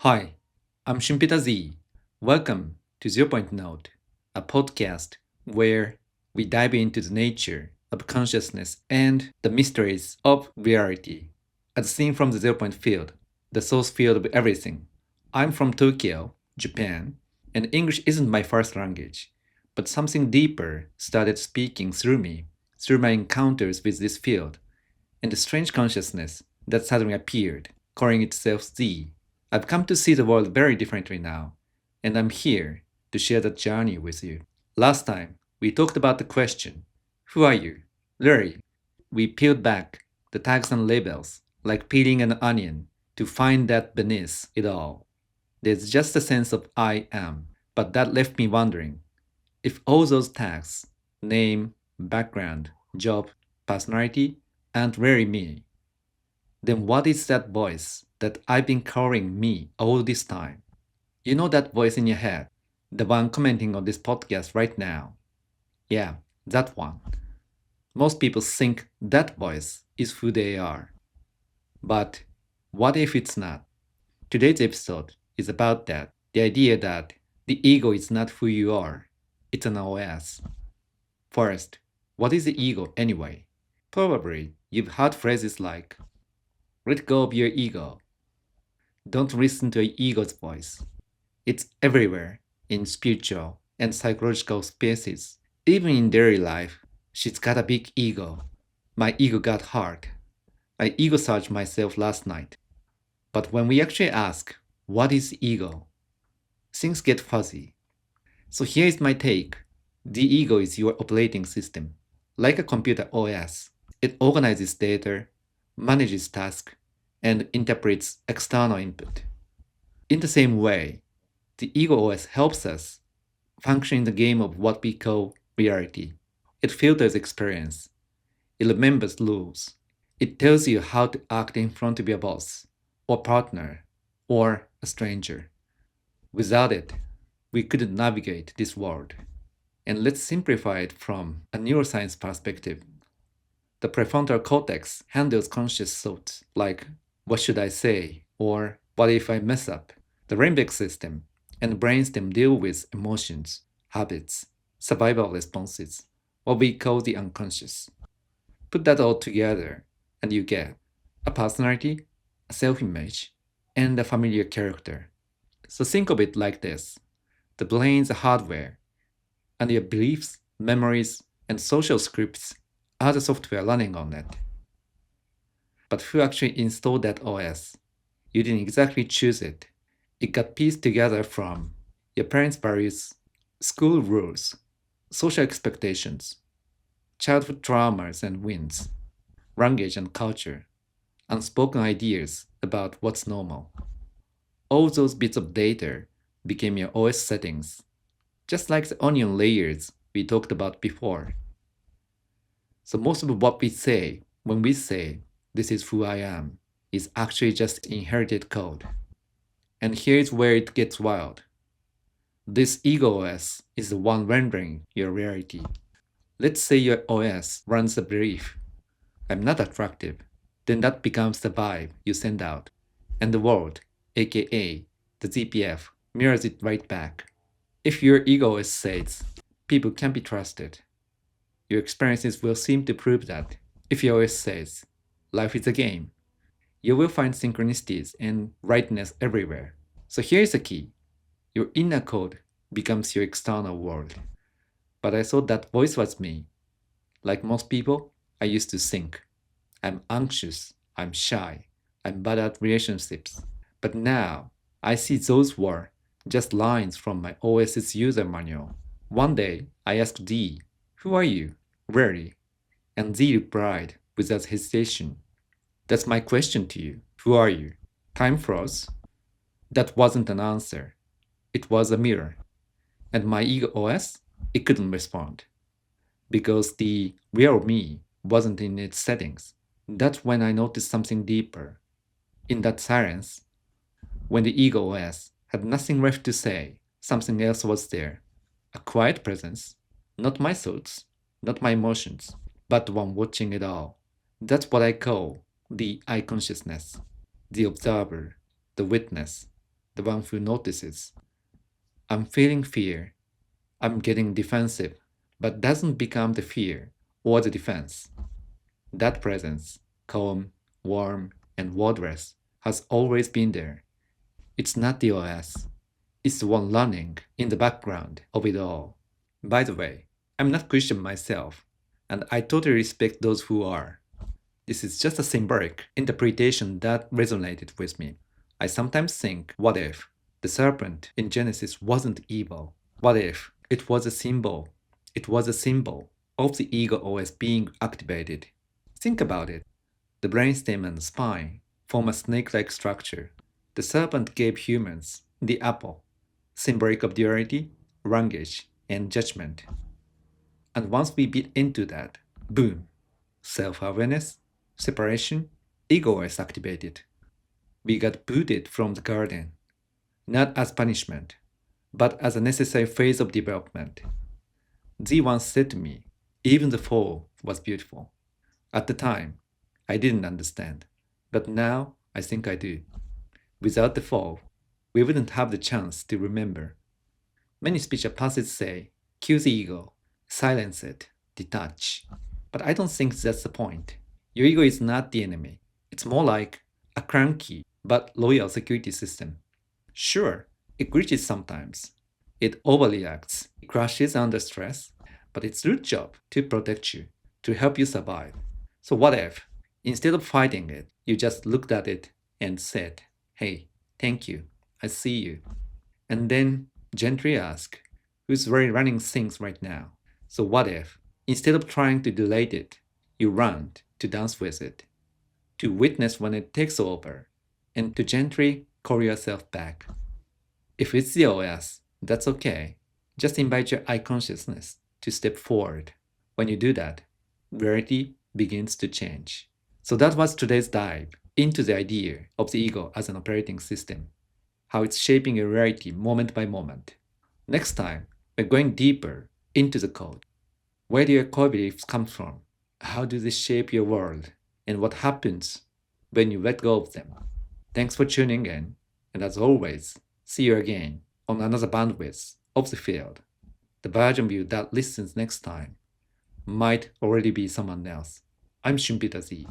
Hi, I'm Shunpeter Z. Welcome to Zero Point Note, a podcast where we dive into the nature of consciousness and the mysteries of reality, as seen from the zero point field, the source field of everything. I'm from Tokyo, Japan, and English isn't my first language, but something deeper started speaking through me, through my encounters with this field, and the strange consciousness that suddenly appeared, calling itself Z. I've come to see the world very differently now, and I'm here to share that journey with you. Last time, we talked about the question, who are you? Really, we peeled back the tags and labels, like peeling an onion, to find that beneath it all, there's just a sense of I am. But that left me wondering if all those tags, name, background, job, personality, aren't really me, then what is that voice that I've been calling me all this time? You know that voice in your head, the one commenting on this podcast right now. Yeah, that one. Most people think that voice is who they are. But what if it's not? Today's episode is about that, the idea that the ego is not who you are, it's an OS. First, what is the ego anyway? Probably you've heard phrases like, let go of your ego. Don't listen to your ego's voice. It's everywhere in spiritual and psychological spaces. Even in daily life, she's got a big ego. My ego got hurt. I ego searched myself last night. But when we actually ask, what is ego? Things get fuzzy. So here is my take. The ego is your operating system, like a computer OS. It organizes data, manages tasks, and interprets external input. In the same way, the ego OS helps us function in the game of what we call reality. It filters experience. It remembers rules. It tells you how to act in front of your boss, or partner, or a stranger. Without it, we couldn't navigate this world. And let's simplify it from a neuroscience perspective. The prefrontal cortex handles conscious thoughts like, what should I say? Or, what if I mess up? The limbic system and brainstem deal with emotions, habits, survival responses, what we call the unconscious. Put that all together, and you get a personality, a self image, and a familiar character. So think of it like this: the brain's hardware, and your beliefs, memories, and social scripts are the software running on it. But who actually installed that OS? You didn't exactly choose it. It got pieced together from your parents' values, school rules, social expectations, childhood traumas and wins, language and culture, unspoken ideas about what's normal. All those bits of data became your OS settings, just like the onion layers we talked about before. So most of what we say when we say, this is who I am, is actually just inherited code. And here's where it gets wild. This ego OS is the one rendering your reality. Let's say your OS runs the belief, I'm not attractive. Then that becomes the vibe you send out. And the world, aka the ZPF, mirrors it right back. If your ego OS says, people can be trusted, your experiences will seem to prove that. If your OS says, life is a game, you will find synchronicities and rightness everywhere. So here's the key. Your inner code becomes your external world. But I thought that voice was me. Like most people, I used to think, I'm anxious, I'm shy, I'm bad at relationships. But now, I see those were just lines from my OS's user manual. One day, I asked D, who are you? Really? And Z replied without hesitation, that's my question to you. Who are you? Time froze. That wasn't an answer. It was a mirror. And my ego OS, it couldn't respond. Because the real me wasn't in its settings. That's when I noticed something deeper. In that silence, when the ego OS had nothing left to say, something else was there. A quiet presence. Not my thoughts, not my emotions, but the one watching it all. That's what I call the I consciousness, the observer, the witness. the one who notices. I'm feeling fear. I'm getting defensive, but doesn't become the fear or the defense. That presence, calm, warm, and wordless, has always been there. It's not the OS. It's the one running in the background of it all. By the way, I'm not Christian myself, and I totally respect those who are. This is just a symbolic interpretation that resonated with me. I sometimes think, what if the serpent in Genesis wasn't evil? What if it was a symbol? It was a symbol of the ego OS being activated. Think about it. The brainstem and spine form a snake-like structure. The serpent gave humans the apple, symbolic of duality, language, and judgment. And once we bit into that, boom, self-awareness, separation, ego is activated. We got booted from the garden, not as punishment, but as a necessary phase of development. Z once said to me, even the fall was beautiful. At the time, I didn't understand, but now I think I do. Without the fall, we wouldn't have the chance to remember. Many spiritual paths say, kill the ego, silence it, detach. But I don't think that's the point. Your ego is not the enemy. It's more like a cranky but loyal security system. Sure, it glitches sometimes. It overreacts, it crashes under stress, but it's root job to protect you, to help you survive. So what if, instead of fighting it, you just looked at it and said, hey, thank you, I see you. And then gently ask, who's really running things right now? So what if, instead of trying to delay it, you run to dance with it, to witness when it takes over, and to gently call yourself back? If it's the OS, that's okay. Just invite your I consciousness to step forward. When you do that, reality begins to change. So that was today's dive into the idea of the ego as an operating system, how it's shaping your reality moment by moment. Next time, we're going deeper into the code. Where do your core beliefs come from? How do they shape your world? And what happens when you let go of them? Thanks for tuning in, and as always, see you again on another bandwidth of the field. The version of you that listens next time might already be someone else. I'm Shunpeter Z.